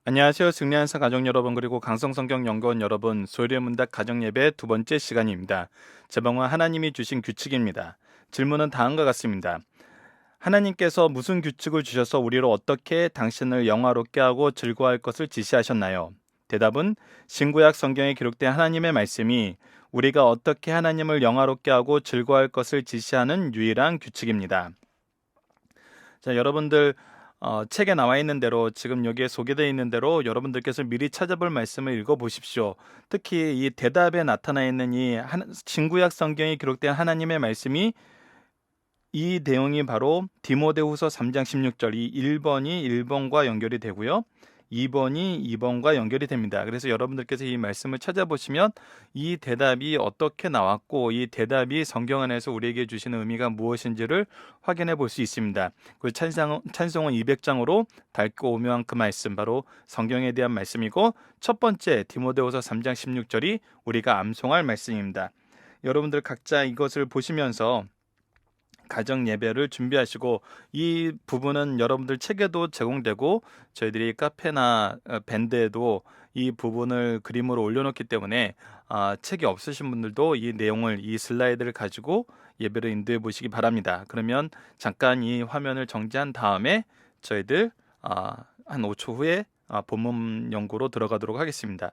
안녕하세요. 승리한사 가족 여러분 그리고 강성성경 연구원 여러분, 소율의 문답 가정예배 두 번째 시간입니다. 제목은 하나님이 주신 규칙입니다. 질문은 다음과 같습니다. 하나님께서 무슨 규칙을 주셔서 우리를 어떻게 당신을 영화롭게 하고 즐거워할 것을 지시하셨나요? 대답은 신구약 성경에 기록된 하나님의 말씀이 우리가 어떻게 하나님을 영화롭게 하고 즐거워할 것을 지시하는 유일한 규칙입니다. 자, 여러분들 책에 나와 있는 대로 지금 여기에 소개되어 있는 대로 여러분들께서 미리 찾아볼 말씀을 읽어보십시오. 특히 이 대답에 나타나 있는 신구약 성경에 기록된 하나님의 말씀이 이 내용이 바로 디모데후서 3장 16절 이 1번이 1번과 연결이 되고요. 2번이 2번과 연결이 됩니다. 그래서 여러분들께서 이 말씀을 찾아보시면 이 대답이 어떻게 나왔고 이 대답이 성경 안에서 우리에게 주시는 의미가 무엇인지를 확인해 볼 수 있습니다. 그 찬송은 200장으로 닳고 오묘한 그 말씀, 바로 성경에 대한 말씀이고, 첫 번째 디모데후서 3장 16절이 우리가 암송할 말씀입니다. 여러분들 각자 이것을 보시면서 가정 예배를 준비하시고, 이 부분은 여러분들 책에도 제공되고 저희들이 카페나 밴드에도 이 부분을 그림으로 올려놓기 때문에 책이 없으신 분들도 이 내용을, 이 슬라이드를 가지고 예배를 인도해 보시기 바랍니다. 그러면 잠깐 이 화면을 정지한 다음에 저희들 한 5초 후에 본문 연구로 들어가도록 하겠습니다.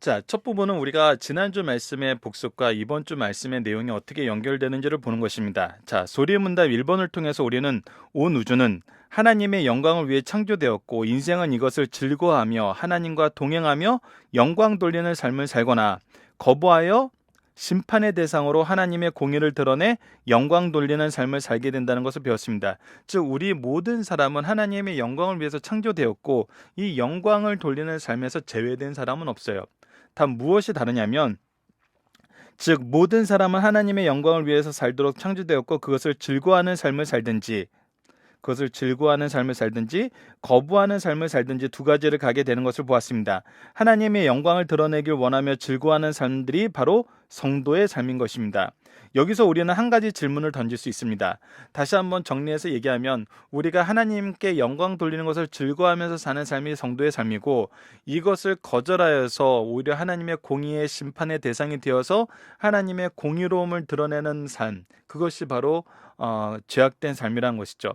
자, 첫 부분은 우리가 지난주 말씀의 복습과 이번 주 말씀의 내용이 어떻게 연결되는지를 보는 것입니다. 자, 소리의 문답 1번을 통해서 우리는 온 우주는 하나님의 영광을 위해 창조되었고, 인생은 이것을 즐거워하며 하나님과 동행하며 영광 돌리는 삶을 살거나, 거부하여 심판의 대상으로 하나님의 공의를 드러내 영광 돌리는 삶을 살게 된다는 것을 배웠습니다. 즉, 우리 모든 사람은 하나님의 영광을 위해서 창조되었고, 이 영광을 돌리는 삶에서 제외된 사람은 없어요. 다 무엇이 다르냐면, 즉 모든 사람은 하나님의 영광을 위해서 살도록 창조되었고, 그것을 즐거워하는 삶을 살든지 거부하는 삶을 살든지 두 가지를 가게 되는 것을 보았습니다. 하나님의 영광을 드러내길 원하며 즐거워하는 삶들이 바로 성도의 삶인 것입니다. 여기서 우리는 한 가지 질문을 던질 수 있습니다. 다시 한번 정리해서 얘기하면, 우리가 하나님께 영광 돌리는 것을 즐거워하면서 사는 삶이 성도의 삶이고, 이것을 거절하여서 오히려 하나님의 공의의 심판의 대상이 되어서 하나님의 공의로움을 드러내는 삶, 그것이 바로 죄악된 삶이라는 것이죠.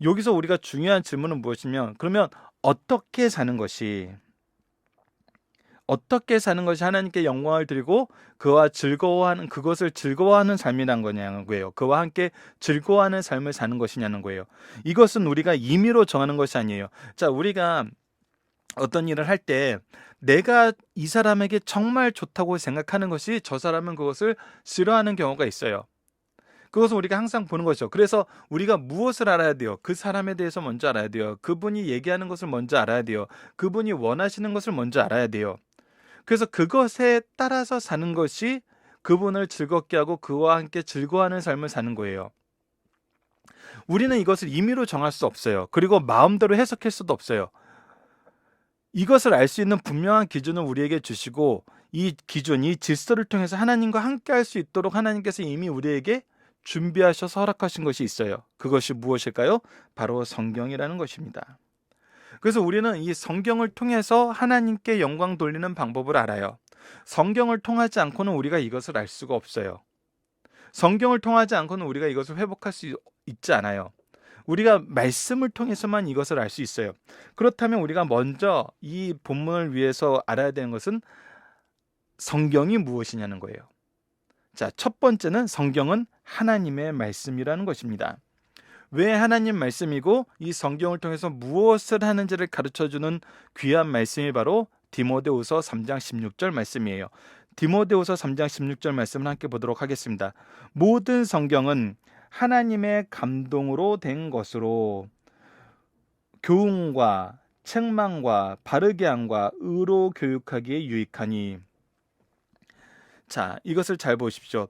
여기서 우리가 중요한 질문은 무엇이면, 그러면 어떻게 사는 것이 하나님께 영광을 드리고 그것을 즐거워하는 삶이란 거냐는 거예요. 그와 함께 즐거워하는 삶을 사는 것이냐는 거예요. 이것은 우리가 임의로 정하는 것이 아니에요. 자, 우리가 어떤 일을 할 때 내가 이 사람에게 정말 좋다고 생각하는 것이 저 사람은 그것을 싫어하는 경우가 있어요. 그것은 우리가 항상 보는 거죠. 그래서 우리가 무엇을 알아야 돼요? 그 사람에 대해서 먼저 알아야 돼요. 그분이 얘기하는 것을 먼저 알아야 돼요. 그분이 원하시는 것을 먼저 알아야 돼요. 그래서 그것에 따라서 사는 것이 그분을 즐겁게 하고 그와 함께 즐거워하는 삶을 사는 거예요. 우리는 이것을 임의로 정할 수 없어요. 그리고 마음대로 해석할 수도 없어요. 이것을 알 수 있는 분명한 기준을 우리에게 주시고, 이 기준, 이 질서를 통해서 하나님과 함께 할 수 있도록 하나님께서 이미 우리에게 준비하셔서 허락하신 것이 있어요. 그것이 무엇일까요? 바로 성경이라는 것입니다. 그래서 우리는 이 성경을 통해서 하나님께 영광 돌리는 방법을 알아요. 성경을 통하지 않고는 우리가 이것을 알 수가 없어요. 성경을 통하지 않고는 우리가 이것을 회복할 수 있지 않아요. 우리가 말씀을 통해서만 이것을 알 수 있어요. 그렇다면 우리가 먼저 이 본문을 위해서 알아야 되는 것은 성경이 무엇이냐는 거예요. 자, 첫 번째는 성경은 하나님의 말씀이라는 것입니다. 왜 하나님 말씀이고 이 성경을 통해서 무엇을 하는지를 가르쳐주는 귀한 말씀이 바로 디모데후서 3장 16절 말씀이에요. 디모데후서 3장 16절 말씀을 함께 보도록 하겠습니다. 모든 성경은 하나님의 감동으로 된 것으로 교훈과 책망과 바르게 함과 의로 교육하기에 유익하니. 자, 이것을 잘 보십시오.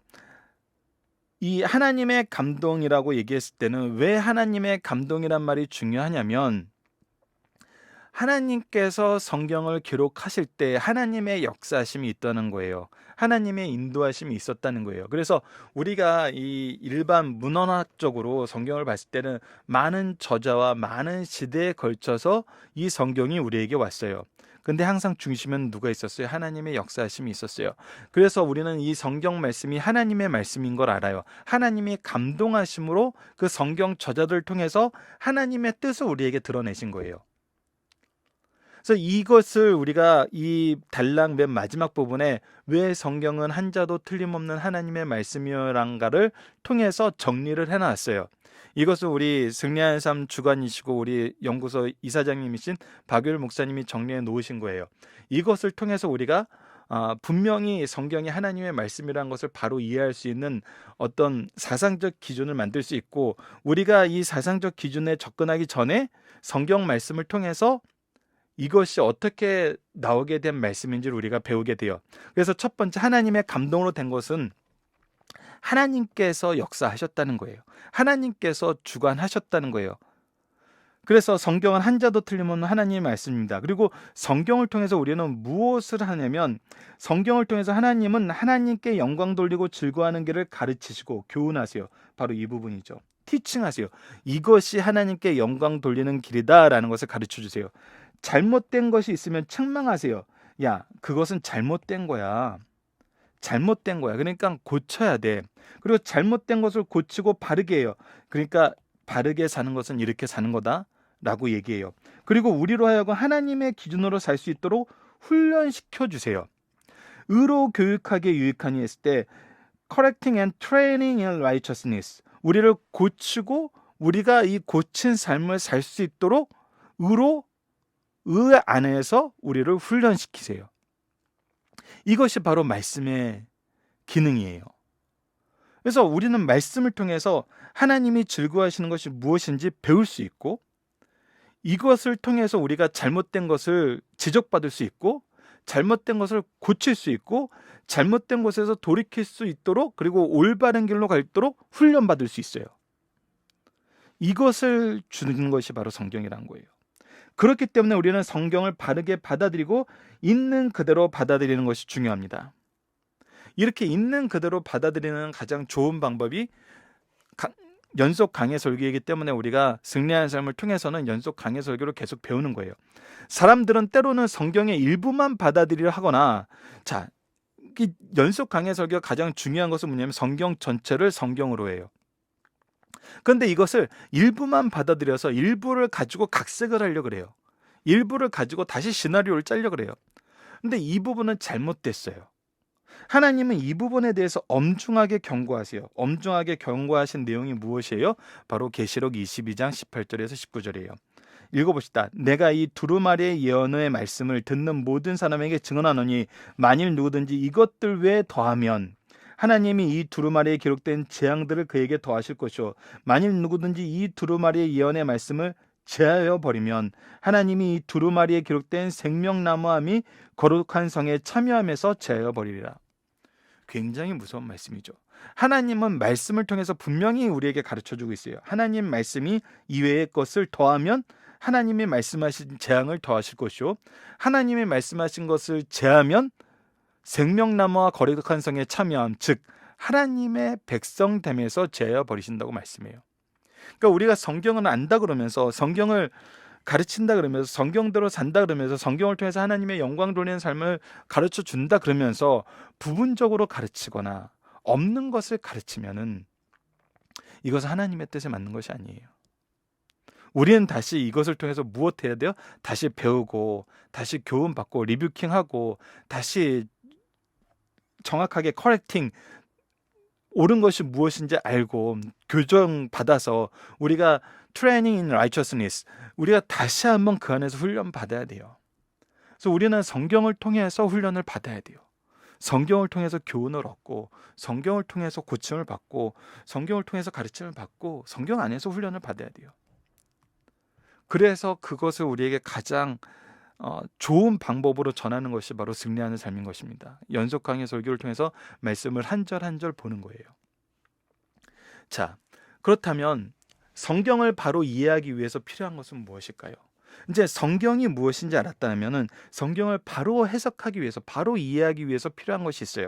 이 하나님의 감동이라고 얘기했을 때는 왜 하나님의 감동이란 말이 중요하냐면, 하나님께서 성경을 기록하실 때 하나님의 역사심이 있다는 거예요. 하나님의 인도하심이 있었다는 거예요. 그래서 우리가 이 일반 문헌학적으로 성경을 봤을 때는 많은 저자와 많은 시대에 걸쳐서 이 성경이 우리에게 왔어요. 근데 항상 중심은 누가 있었어요? 하나님의 역사하심이 있었어요. 그래서 우리는 이 성경 말씀이 하나님의 말씀인 걸 알아요. 하나님이 감동하심으로 그 성경 저자들을 통해서 하나님의 뜻을 우리에게 드러내신 거예요. 그래서 이것을 우리가 이 단락 맨 마지막 부분에 왜 성경은 한자도 틀림없는 하나님의 말씀이란가를 통해서 정리를 해놨어요. 이것을 우리 승리하는 삶 주관이시고 우리 연구소 이사장님이신 박율 목사님이 정리해 놓으신 거예요. 이것을 통해서 우리가 분명히 성경이 하나님의 말씀이라는 것을 바로 이해할 수 있는 어떤 사상적 기준을 만들 수 있고, 우리가 이 사상적 기준에 접근하기 전에 성경 말씀을 통해서 이것이 어떻게 나오게 된 말씀인지를 우리가 배우게 돼요. 그래서 첫 번째, 하나님의 감동으로 된 것은 하나님께서 역사하셨다는 거예요. 하나님께서 주관하셨다는 거예요. 그래서 성경은 한자도 틀림없는 하나님의 말씀입니다. 그리고 성경을 통해서 우리는 무엇을 하냐면, 성경을 통해서 하나님은 하나님께 영광 돌리고 즐거워하는 길을 가르치시고 교훈하세요. 바로 이 부분이죠. 티칭하세요. 이것이 하나님께 영광 돌리는 길이다라는 것을 가르쳐 주세요. 잘못된 것이 있으면 책망하세요. 야, 그것은 잘못된 거야. 잘못된 거야. 그러니까 고쳐야 돼. 그리고 잘못된 것을 고치고 바르게 해요. 그러니까 바르게 사는 것은 이렇게 사는 거다 라고 얘기해요. 그리고 우리로 하여금 하나님의 기준으로 살 수 있도록 훈련시켜 주세요. 의로 교육하기에 유익하니 했을 때 correcting and training in righteousness, 우리를 고치고 우리가 이 고친 삶을 살 수 있도록 의로, 의 안에서 우리를 훈련시키세요. 이것이 바로 말씀의 기능이에요. 그래서 우리는 말씀을 통해서 하나님이 즐거워하시는 것이 무엇인지 배울 수 있고, 이것을 통해서 우리가 잘못된 것을 지적받을 수 있고, 잘못된 것을 고칠 수 있고, 잘못된 곳에서 돌이킬 수 있도록, 그리고 올바른 길로 갈 있도록 훈련받을 수 있어요. 이것을 주는 것이 바로 성경이라는 거예요. 그렇기 때문에 우리는 성경을 바르게 받아들이고 있는 그대로 받아들이는 것이 중요합니다. 이렇게 있는 그대로 받아들이는 가장 좋은 방법이 연속 강해 설교이기 때문에 우리가 승리하는 삶을 통해서는 연속 강해 설교를 계속 배우는 거예요. 사람들은 때로는 성경의 일부만 받아들이려 하거나, 자, 이 연속 강해 설교가 가장 중요한 것은 뭐냐면 성경 전체를 성경으로 해요. 그런데 이것을 일부만 받아들여서 일부를 가지고 각색을 하려고 그래요. 일부를 가지고 다시 시나리오를 짜려고 그래요. 근데 이 부분은 잘못됐어요. 하나님은 이 부분에 대해서 엄중하게 경고하세요. 엄중하게 경고하신 내용이 무엇이에요? 바로 계시록 22장 18절에서 19절이에요. 읽어봅시다. 내가 이 두루마리의 예언의 말씀을 듣는 모든 사람에게 증언하노니 만일 누구든지 이것들 외에 더하면 하나님이 이 두루마리에 기록된 재앙들을 그에게 더하실 것이요, 만일 누구든지 이 두루마리의 예언의 말씀을 제하여 버리면 하나님이 이 두루마리에 기록된 생명나무함이 거룩한 성에 참여하면서 제하여 버리리라. 굉장히 무서운 말씀이죠. 하나님은 말씀을 통해서 분명히 우리에게 가르쳐주고 있어요. 하나님 말씀이 이외의 것을 더하면 하나님이 말씀하신 재앙을 더하실 것이요, 하나님이 말씀하신 것을 제하면 생명나무와 거룩한 성에 참여함, 즉 하나님의 백성됨에서 제하여 버리신다고 말씀해요. 그러니까 우리가 성경을 안다 그러면서, 성경을 가르친다 그러면서, 성경대로 산다 그러면서, 성경을 통해서 하나님의 영광 돌리는 삶을 가르쳐 준다 그러면서 부분적으로 가르치거나 없는 것을 가르치면은 이것은 하나님의 뜻에 맞는 것이 아니에요. 우리는 다시 이것을 통해서 무엇 해야 돼요? 다시 배우고, 다시 교훈받고, 리뷰킹하고, 다시 정확하게 커렉팅, 옳은 것이 무엇인지 알고 교정받아서 우리가 트레이닝 인 라이처스니스, 우리가 다시 한번 그 안에서 훈련 받아야 돼요. 그래서 우리는 성경을 통해서 훈련을 받아야 돼요. 성경을 통해서 교훈을 얻고, 성경을 통해서 고침을 받고, 성경을 통해서 가르침을 받고, 성경 안에서 훈련을 받아야 돼요. 그래서 그것을 우리에게 가장 좋은 방법으로 전하는 것이 바로 승리하는 삶인 것입니다. 연속 강의 설교를 통해서 말씀을 한 절 한 절 보는 거예요. 자, 그렇다면 성경을 바로 이해하기 위해서 필요한 것은 무엇일까요? 이제 성경이 무엇인지 알았다면은 성경을 바로 해석하기 위해서, 바로 이해하기 위해서 필요한 것이 있어요.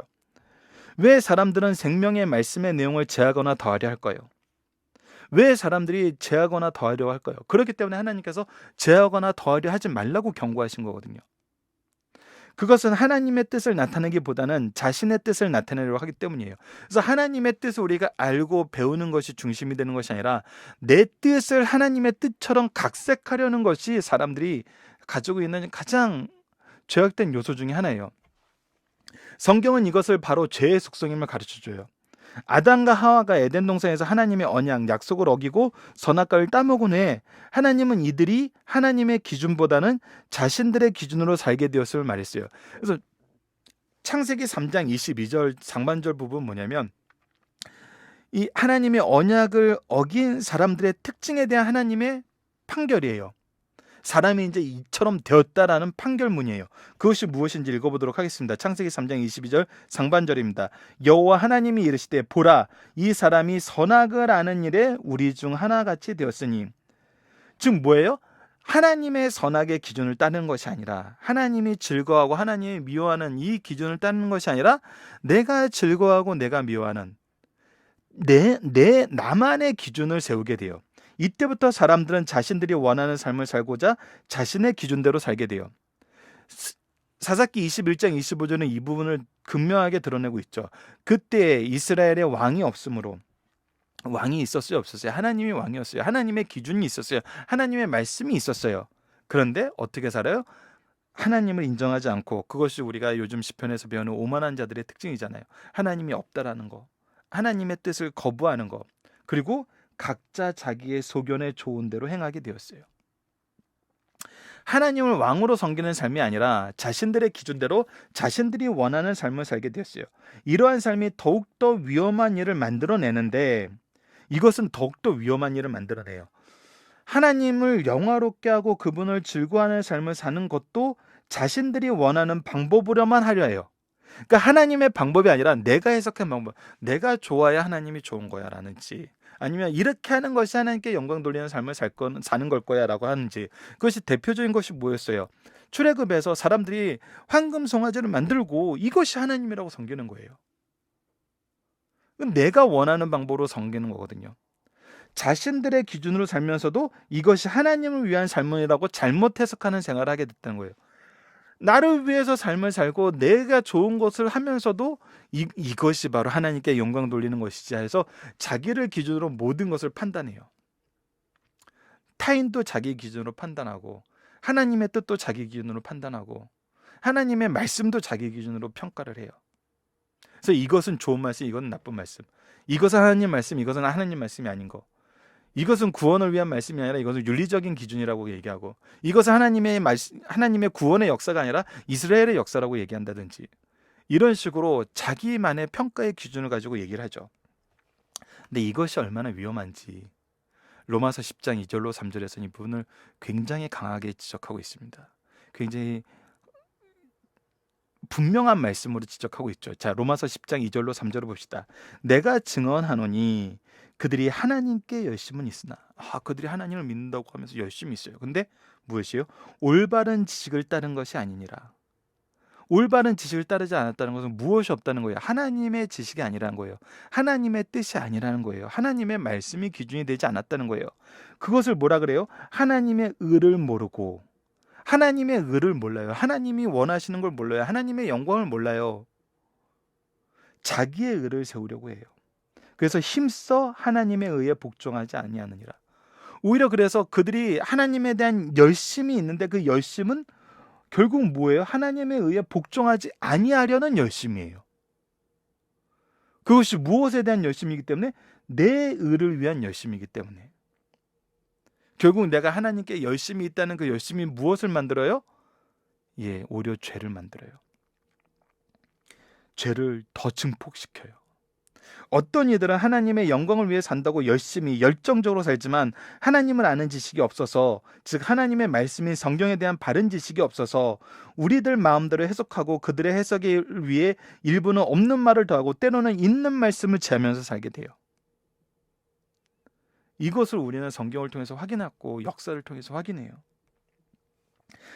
왜 사람들은 생명의 말씀의 내용을 제하거나 더하려 할까요? 왜 사람들이 제하거나 더하려 할까요? 그렇기 때문에 하나님께서 제하거나 더하려 하지 말라고 경고하신 거거든요. 그것은 하나님의 뜻을 나타내기보다는 자신의 뜻을 나타내려고 하기 때문이에요. 그래서 하나님의 뜻을 우리가 알고 배우는 것이 중심이 되는 것이 아니라 내 뜻을 하나님의 뜻처럼 각색하려는 것이 사람들이 가지고 있는 가장 죄악된 요소 중에 하나예요. 성경은 이것을 바로 죄의 속성임을 가르쳐줘요. 아담과 하와가 에덴 동산에서 하나님의 언약, 약속을 어기고 선악과를 따먹은 후에 하나님은 이들이 하나님의 기준보다는 자신들의 기준으로 살게 되었음을 말했어요. 그래서 창세기 3장 22절 상반절 부분 뭐냐면 이 하나님의 언약을 어긴 사람들의 특징에 대한 하나님의 판결이에요. 사람이 이제 이처럼 되었다라는 판결문이에요. 그것이 무엇인지 읽어보도록 하겠습니다. 창세기 3장 22절 상반절입니다. 여호와 하나님이 이르시되 보라 이 사람이 선악을 아는 일에 우리 중 하나같이 되었으니, 즉 뭐예요? 하나님의 선악의 기준을 따르는 것이 아니라, 하나님이 즐거워하고 하나님이 미워하는 이 기준을 따르는 것이 아니라 내가 즐거워하고 내가 미워하는 나만의 기준을 세우게 돼요. 이때부터 사람들은 자신들이 원하는 삶을 살고자 자신의 기준대로 살게 돼요. 사사기 21장 25절은 이 부분을 극명하게 드러내고 있죠. 그때 이스라엘에 왕이 없으므로, 왕이 있었어요 없었어요? 하나님이 왕이었어요. 하나님의 기준이 있었어요. 하나님의 말씀이 있었어요. 그런데 어떻게 살아요? 하나님을 인정하지 않고, 그것이 우리가 요즘 시편에서 배우는 오만한 자들의 특징이잖아요. 하나님이 없다라는 거, 하나님의 뜻을 거부하는 거, 그리고 각자 자기의 소견에 좋은 대로 행하게 되었어요. 하나님을 왕으로 섬기는 삶이 아니라 자신들의 기준대로 자신들이 원하는 삶을 살게 되었어요. 이러한 삶이 더욱더 위험한 일을 만들어내는데, 이것은 더욱더 위험한 일을 만들어내요. 하나님을 영화롭게 하고 그분을 즐거워하는 삶을 사는 것도 자신들이 원하는 방법으로만 하려 해요. 그러니까 하나님의 방법이 아니라 내가 해석한 방법, 내가 좋아야 하나님이 좋은 거야 라는지, 아니면 이렇게 하는 것이 하나님께 영광 돌리는 삶을 사는 걸 거야 라고 하는지. 그것이 대표적인 것이 뭐였어요? 출애굽에서 사람들이 황금 송아지를 만들고 이것이 하나님이라고 섬기는 거예요. 내가 원하는 방법으로 섬기는 거거든요. 자신들의 기준으로 살면서도 이것이 하나님을 위한 삶이라고 잘못 해석하는 생활을 하게 됐다는 거예요. 나를 위해서 삶을 살고 내가 좋은 것을 하면서도 이것이 바로 하나님께 영광 돌리는 것이지 해서 자기를 기준으로 모든 것을 판단해요. 타인도 자기 기준으로 판단하고, 하나님의 뜻도 자기 기준으로 판단하고, 하나님의 말씀도 자기 기준으로 평가를 해요. 그래서 이것은 좋은 말씀, 이것은 나쁜 말씀, 이것은 하나님 말씀, 이것은 하나님 말씀이 아닌 거, 이것은 구원을 위한 말씀이 아니라 이것은 윤리적인 기준이라고 얘기하고, 이것은 하나님의 구원의 역사가 아니라 이스라엘의 역사라고 얘기한다든지, 이런 식으로 자기만의 평가의 기준을 가지고 얘기를 하죠. 근데 이것이 얼마나 위험한지 로마서 10장 2절로 3절에서는 이 부분을 굉장히 강하게 지적하고 있습니다. 굉장히 분명한 말씀으로 지적하고 있죠. 자, 로마서 10장 2절로 3절을 봅시다. 내가 증언하노니 그들이 하나님께 열심은 있으나, 그들이 하나님을 믿는다고 하면서 열심히 있어요. 근데 무엇이요? 올바른 지식을 따른 것이 아니니라. 올바른 지식을 따르지 않았다는 것은 무엇이 없다는 거예요? 하나님의 지식이 아니라는 거예요. 하나님의 뜻이 아니라는 거예요. 하나님의 말씀이 기준이 되지 않았다는 거예요. 그것을 뭐라 그래요? 하나님의 의를 모르고, 하나님의 의를 몰라요. 하나님이 원하시는 걸 몰라요. 하나님의 영광을 몰라요. 자기의 의를 세우려고 해요. 그래서 힘써 하나님의 의에 복종하지 아니하느니라. 오히려 그래서 그들이 하나님에 대한 열심이 있는데 그 열심은 결국 뭐예요? 하나님의 의에 복종하지 아니하려는 열심이에요. 그것이 무엇에 대한 열심이기 때문에? 내 의를 위한 열심이기 때문에. 결국 내가 하나님께 열심이 있다는 그 열심이 무엇을 만들어요? 오히려 죄를 만들어요. 죄를 더 증폭시켜요. 어떤 이들은 하나님의 영광을 위해 산다고 열심히 열정적으로 살지만 하나님을 아는 지식이 없어서, 즉 하나님의 말씀인 성경에 대한 바른 지식이 없어서 우리들 마음대로 해석하고 그들의 해석을 위해 일부는 없는 말을 더하고 때로는 있는 말씀을 제하면서 살게 돼요. 이것을 우리는 성경을 통해서 확인하고 역사를 통해서 확인해요.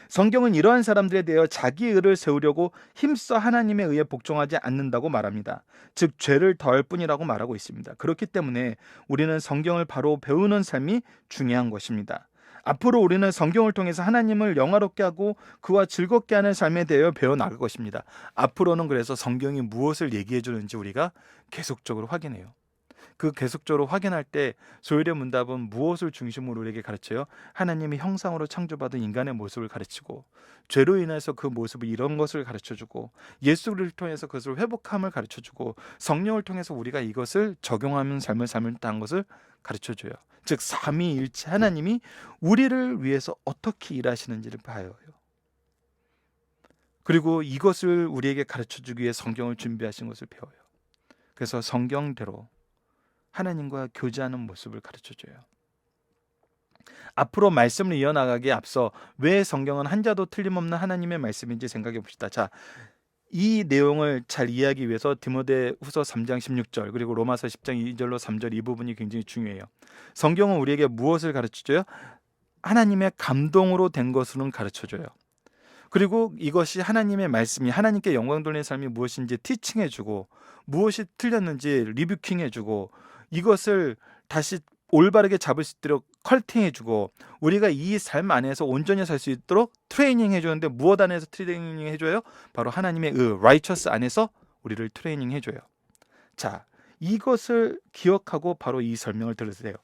성경은 이러한 사람들에 대하여 자기 의를 세우려고 힘써 하나님에 의해 복종하지 않는다고 말합니다. 즉 죄를 더할 뿐이라고 말하고 있습니다. 그렇기 때문에 우리는 성경을 바로 배우는 삶이 중요한 것입니다. 앞으로 우리는 성경을 통해서 하나님을 영화롭게 하고 그와 즐겁게 하는 삶에 대하여 배워나갈 것입니다. 앞으로는 그래서 성경이 무엇을 얘기해 주는지 우리가 계속적으로 확인해요. 그 계속적으로 확인할 때 소율의 문답은 무엇을 중심으로 우리에게 가르쳐요? 하나님의 형상으로 창조받은 인간의 모습을 가르치고, 죄로 인해서 그 모습을 이런 것을 가르쳐주고, 예수를 통해서 그것을 회복함을 가르쳐주고, 성령을 통해서 우리가 이것을 적용하는 삶을 삶다는 것을 가르쳐줘요. 즉 삼위일체 하나님이 우리를 위해서 어떻게 일하시는지를 봐요. 그리고 이것을 우리에게 가르쳐주기 위해 성경을 준비하신 것을 배워요. 그래서 성경대로 하나님과 교제하는 모습을 가르쳐줘요. 앞으로 말씀을 이어나가기에 앞서 왜 성경은 한 자도 틀림없는 하나님의 말씀인지 생각해 봅시다. 자, 이 내용을 잘 이해하기 위해서 디모데후서 3장 16절 그리고 로마서 10장 2절로 3절 이 부분이 굉장히 중요해요. 성경은 우리에게 무엇을 가르쳐줘요? 하나님의 감동으로 된 것으로는 가르쳐줘요. 그리고 이것이 하나님의 말씀이 하나님께 영광 돌리는 삶이 무엇인지 티칭해주고, 무엇이 틀렸는지 리뷰킹해주고, 이것을 다시 올바르게 잡을 수 있도록 컬팅해주고, 우리가 이 삶 안에서 온전히 살 수 있도록 트레이닝 해주는데, 무엇 안에서 트레이닝 해줘요? 바로 하나님의 righteous 안에서 우리를 트레이닝 해줘요. 자, 이것을 기억하고 바로 이 설명을 들으세요.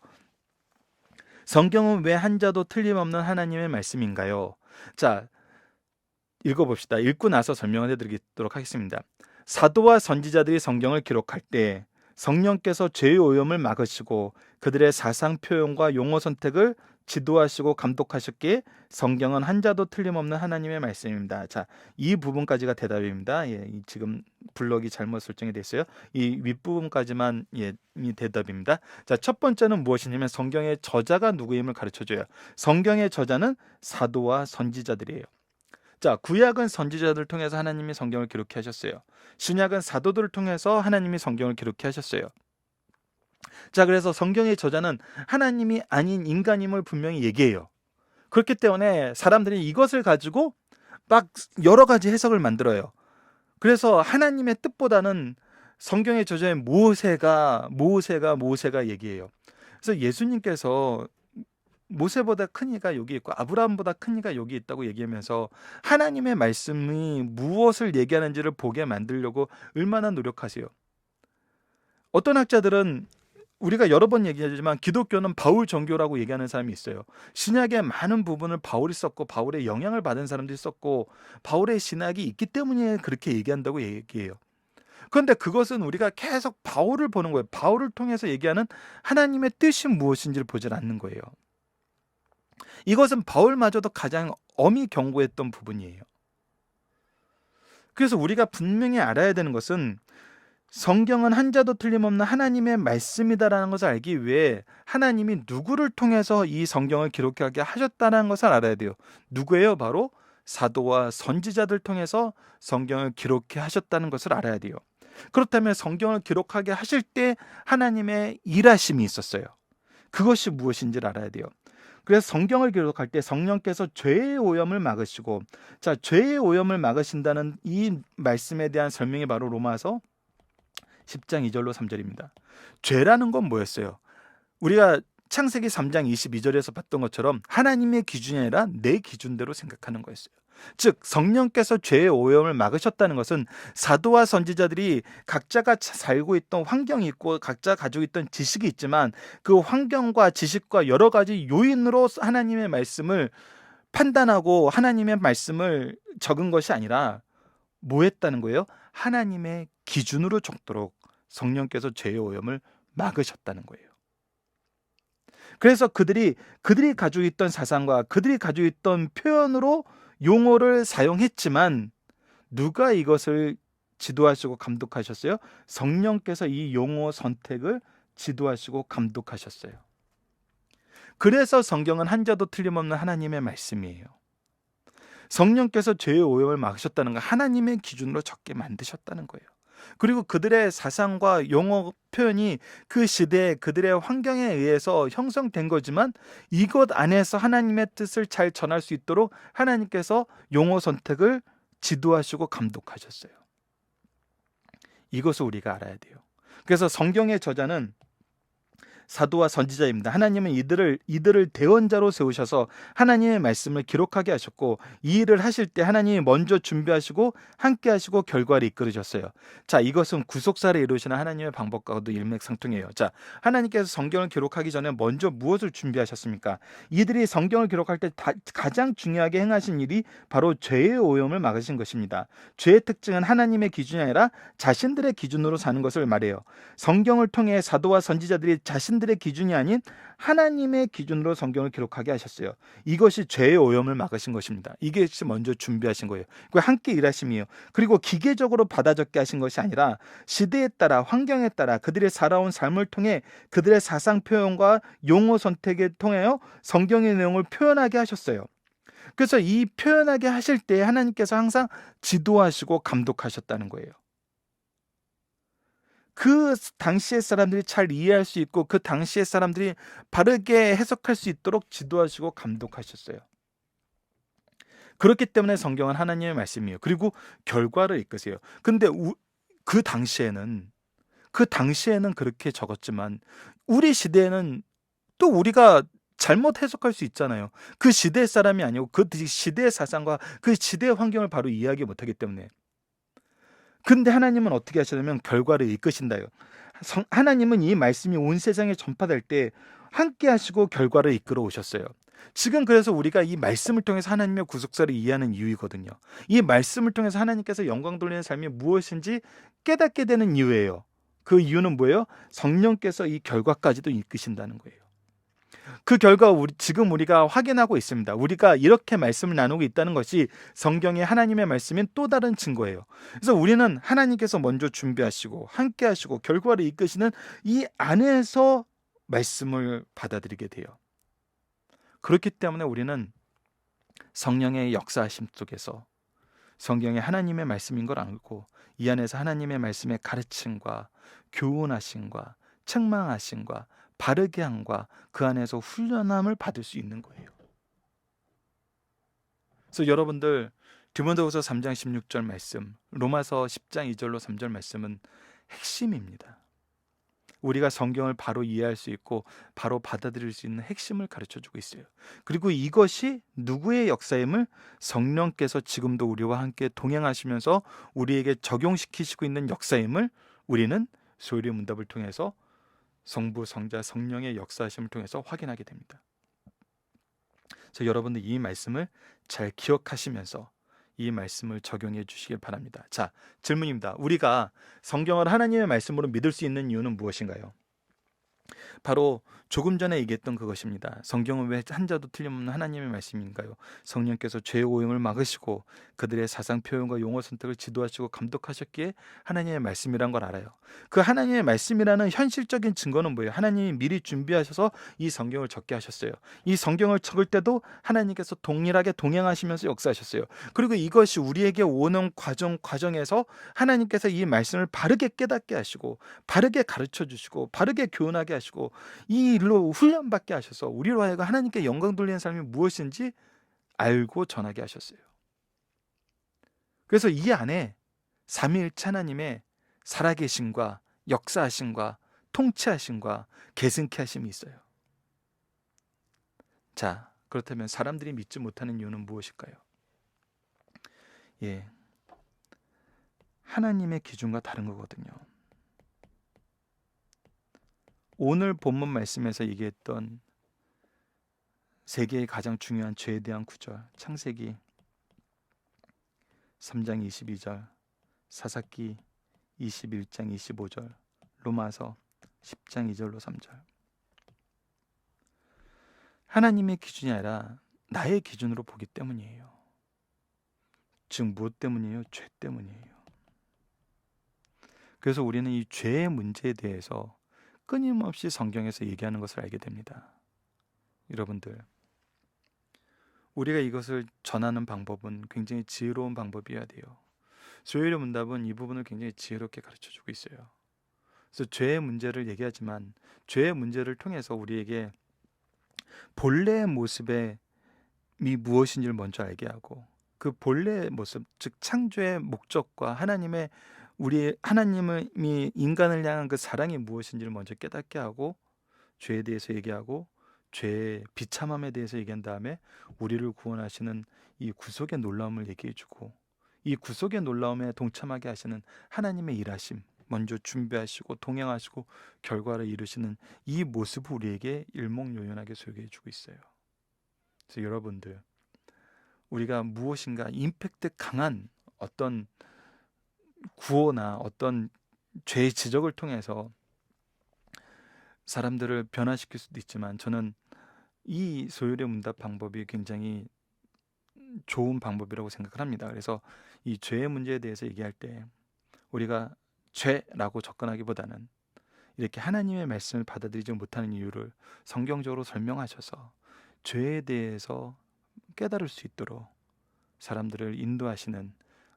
성경은 왜 한 자도 틀림없는 하나님의 말씀인가요? 자, 읽어봅시다. 읽고 나서 설명을 해드리도록 하겠습니다. 사도와 선지자들이 성경을 기록할 때 성령께서 죄의 오염을 막으시고 그들의 사상 표현과 용어 선택을 지도하시고 감독하셨기에 성경은 한 자도 틀림없는 하나님의 말씀입니다. 자, 이 부분까지가 대답입니다. 지금 블럭이 잘못 설정이 됐어요. 이 윗부분까지만 이 대답입니다. 자, 첫 번째는 무엇이냐면 성경의 저자가 누구임을 가르쳐줘요. 성경의 저자는 사도와 선지자들이에요. 자, 구약은 선지자들을 통해서 하나님이 성경을 기록해 하셨어요. 신약은 사도들을 통해서 하나님이 성경을 기록해 하셨어요. 자, 그래서 성경의 저자는 하나님이 아닌 인간임을 분명히 얘기해요. 그렇기 때문에 사람들이 이것을 가지고 막 여러 가지 해석을 만들어요. 그래서 하나님의 뜻보다는 성경의 저자인 모세가 얘기해요. 그래서 예수님께서 모세보다 큰 이가 여기 있고 아브라함보다 큰 이가 여기 있다고 얘기하면서 하나님의 말씀이 무엇을 얘기하는지를 보게 만들려고 얼마나 노력하세요. 어떤 학자들은 우리가 여러 번 얘기하지만 기독교는 바울 정교라고 얘기하는 사람이 있어요. 신약의 많은 부분을 바울이 썼고 바울의 영향을 받은 사람들이 썼고 바울의 신학이 있기 때문에 그렇게 얘기한다고 얘기해요. 그런데 그것은 우리가 계속 바울을 보는 거예요. 바울을 통해서 얘기하는 하나님의 뜻이 무엇인지를 보질 않는 거예요. 이것은 바울마저도 가장 엄히 경고했던 부분이에요. 그래서 우리가 분명히 알아야 되는 것은 성경은 한 자도 틀림없는 하나님의 말씀이다라는 것을 알기 위해 하나님이 누구를 통해서 이 성경을 기록하게 하셨다는 것을 알아야 돼요. 누구예요? 바로 사도와 선지자들 통해서 성경을 기록해 하셨다는 것을 알아야 돼요. 그렇다면 성경을 기록하게 하실 때 하나님의 일하심이 있었어요. 그것이 무엇인지를 알아야 돼요. 그래서 성경을 기록할 때 성령께서 죄의 오염을 막으시고, 자, 죄의 오염을 막으신다는 이 말씀에 대한 설명이 바로 로마서 10장 2절로 3절입니다. 죄라는 건 뭐였어요? 우리가 창세기 3장 22절에서 봤던 것처럼 하나님의 기준이 아니라 내 기준대로 생각하는 거였어요. 즉 성령께서 죄의 오염을 막으셨다는 것은 사도와 선지자들이 각자가 살고 있던 환경이 있고 각자 가지고 있던 지식이 있지만 그 환경과 지식과 여러 가지 요인으로 하나님의 말씀을 판단하고 하나님의 말씀을 적은 것이 아니라 뭐 했다는 거예요? 하나님의 기준으로 적도록 성령께서 죄의 오염을 막으셨다는 거예요. 그래서 그들이 가지고 있던 사상과 그들이 가지고 있던 표현으로 용어를 사용했지만 누가 이것을 지도하시고 감독하셨어요? 성령께서 이 용어 선택을 지도하시고 감독하셨어요. 그래서 성경은 한 자도 틀림없는 하나님의 말씀이에요. 성령께서 죄의 오염을 막으셨다는 거, 하나님의 기준으로 적게 만드셨다는 거예요. 그리고 그들의 사상과 용어 표현이 그 시대에 그들의 환경에 의해서 형성된 거지만 이것 안에서 하나님의 뜻을 잘 전할 수 있도록 하나님께서 용어 선택을 지도하시고 감독하셨어요. 이것을 우리가 알아야 돼요. 그래서 성경의 저자는 사도와 선지자입니다. 하나님은 이들을 대언자로 세우셔서 하나님의 말씀을 기록하게 하셨고, 이 일을 하실 때 하나님이 먼저 준비하시고 함께 하시고 결과를 이끌으셨어요. 자, 이것은 구속사를 이루시는 하나님의 방법과도 일맥상통해요. 자, 하나님께서 성경을 기록하기 전에 먼저 무엇을 준비하셨습니까? 이들이 성경을 기록할 때 가장 중요하게 행하신 일이 바로 죄의 오염을 막으신 것입니다. 죄의 특징은 하나님의 기준이 아니라 자신들의 기준으로 사는 것을 말해요. 성경을 통해 사도와 선지자들이 자신들의 기준이 아닌 하나님의 기준으로 성경을 기록하게 하셨어요. 이것이 죄의 오염을 막으신 것입니다. 이게 먼저 준비하신 거예요. 그 함께 일하심이에요. 그리고 기계적으로 받아 적게 하신 것이 아니라 시대에 따라, 환경에 따라 그들의 살아온 삶을 통해 그들의 사상 표현과 용어 선택에 통하여 성경의 내용을 표현하게 하셨어요. 그래서 이 표현하게 하실 때 하나님께서 항상 지도하시고 감독하셨다는 거예요. 그 당시의 사람들이 잘 이해할 수 있고 그 당시의 사람들이 바르게 해석할 수 있도록 지도하시고 감독하셨어요. 그렇기 때문에 성경은 하나님의 말씀이에요. 그리고 결과를 이끄세요. 근데 그 당시에는 그렇게 적었지만 우리 시대에는 또 우리가 잘못 해석할 수 있잖아요. 그 시대의 사람이 아니고 그 시대의 사상과 그 시대의 환경을 바로 이해하지 못하기 때문에. 근데 하나님은 어떻게 하시냐면 결과를 이끄신다요. 하나님은 이 말씀이 온 세상에 전파될 때 함께 하시고 결과를 이끌어 오셨어요. 지금 그래서 우리가 이 말씀을 통해서 하나님의 구속사를 이해하는 이유이거든요. 이 말씀을 통해서 하나님께서 영광 돌리는 삶이 무엇인지 깨닫게 되는 이유예요. 그 이유는 뭐예요? 성령께서 이 결과까지도 이끄신다는 거예요. 그 결과 지금 우리가 확인하고 있습니다. 우리가 이렇게 말씀을 나누고 있다는 것이 성경의 하나님의 말씀인 또 다른 증거예요. 그래서 우리는 하나님께서 먼저 준비하시고 함께 하시고 결과를 이끄시는 이 안에서 말씀을 받아들이게 돼요. 그렇기 때문에 우리는 성령의 역사하심 속에서 성경의 하나님의 말씀인 걸 알고 이 안에서 하나님의 말씀의 가르침과 교훈하심과 책망하심과 바르게 함과 그 안에서 훈련함을 받을 수 있는 거예요. 그래서 여러분들 디모데후서 3장 16절 말씀, 로마서 10장 2절로 3절 말씀은 핵심입니다. 우리가 성경을 바로 이해할 수 있고 바로 받아들일 수 있는 핵심을 가르쳐주고 있어요. 그리고 이것이 누구의 역사임을 성령께서 지금도 우리와 함께 동행하시면서 우리에게 적용시키시고 있는 역사임을 우리는 소율의 문답을 통해서 성부, 성자, 성령의 역사하심을 통해서 확인하게 됩니다. 그래서 여러분들 이 말씀을 잘 기억하시면서 이 말씀을 적용해 주시길 바랍니다. 자, 질문입니다. 우리가 성경을 하나님의 말씀으로 믿을 수 있는 이유는 무엇인가요? 바로 조금 전에 얘기했던 그것입니다. 성경은 왜 한자도 틀림없는 하나님의 말씀인가요? 성령께서 죄의 오염을 막으시고 그들의 사상 표현과 용어 선택을 지도하시고 감독하셨기에 하나님의 말씀이란 걸 알아요. 그 하나님의 말씀이라는 현실적인 증거는 뭐예요? 하나님이 미리 준비하셔서 이 성경을 적게 하셨어요. 이 성경을 적을 때도 하나님께서 동일하게 동행하시면서 역사하셨어요. 그리고 이것이 우리에게 오는 과정에서 하나님께서 이 말씀을 바르게 깨닫게 하시고 바르게 가르쳐 주시고 바르게 교훈하게 하시고 이 일로 훈련받게 하셔서 우리로 하여금 하나님께 영광 돌리는 삶이 무엇인지 알고 전하게 하셨어요. 그래서 이 안에 삼위일체 하나님의 살아계심과 역사하심과 통치하심과 계승케 하심이 있어요. 자, 그렇다면 사람들이 믿지 못하는 이유는 무엇일까요? 예, 하나님의 기준과 다른 거거든요. 오늘 본문 말씀에서 얘기했던 세계의 가장 중요한 죄에 대한 구절, 창세기 3장 22절, 사사기 21장 25절, 로마서 10장 2절로 3절. 하나님의 기준이 아니라 나의 기준으로 보기 때문이에요. 즉 무엇 때문이에요? 죄 때문이에요. 그래서 우리는 이 죄의 문제에 대해서 끊임없이 성경에서 얘기하는 것을 알게 됩니다. 여러분들, 우리가 이것을 전하는 방법은 굉장히 지혜로운 방법이어야 돼요. 소율의 문답은 이 부분을 굉장히 지혜롭게 가르쳐 주고 있어요. 그래서 죄의 문제를 얘기하지만 죄의 문제를 통해서 우리에게 본래의 모습이 무엇인지를 먼저 알게 하고, 그 본래의 모습, 즉 창조의 목적과 하나님이 인간을 향한 그 사랑이 무엇인지를 먼저 깨닫게 하고, 죄에 대해서 얘기하고 죄의 비참함에 대해서 얘기한 다음에 우리를 구원하시는 이 구속의 놀라움을 얘기해 주고, 이 구속의 놀라움에 동참하게 하시는 하나님의 일하심, 먼저 준비하시고 동행하시고 결과를 이루시는 이 모습을 우리에게 일목요연하게 소개해 주고 있어요. 그래서 여러분들, 우리가 무엇인가 임팩트 강한 어떤 구호나 어떤 죄의 지적을 통해서 사람들을 변화시킬 수도 있지만, 저는 이 소율의 문답 방법이 굉장히 좋은 방법이라고 생각을 합니다. 그래서 이 죄의 문제에 대해서 얘기할 때 우리가 죄라고 접근하기보다는 이렇게 하나님의 말씀을 받아들이지 못하는 이유를 성경적으로 설명하셔서 죄에 대해서 깨달을 수 있도록 사람들을 인도하시는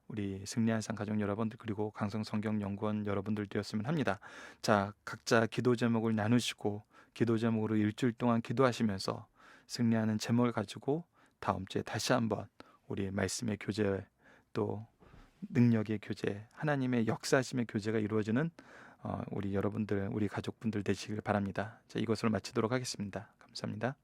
우리 승리한상 가족 여러분들, 그리고 강성 성경 연구원 여러분들 되었으면 합니다. 자, 각자 기도 제목을 나누시고 기도 제목으로 일주일 동안 기도하시면서 승리하는 제목을 가지고 다음 주에 다시 한번 우리 말씀의 교제, 또 능력의 교제, 하나님의 역사하심의 교제가 이루어지는 우리 여러분들, 우리 가족분들 되시길 바랍니다. 자, 이것으로 마치도록 하겠습니다. 감사합니다.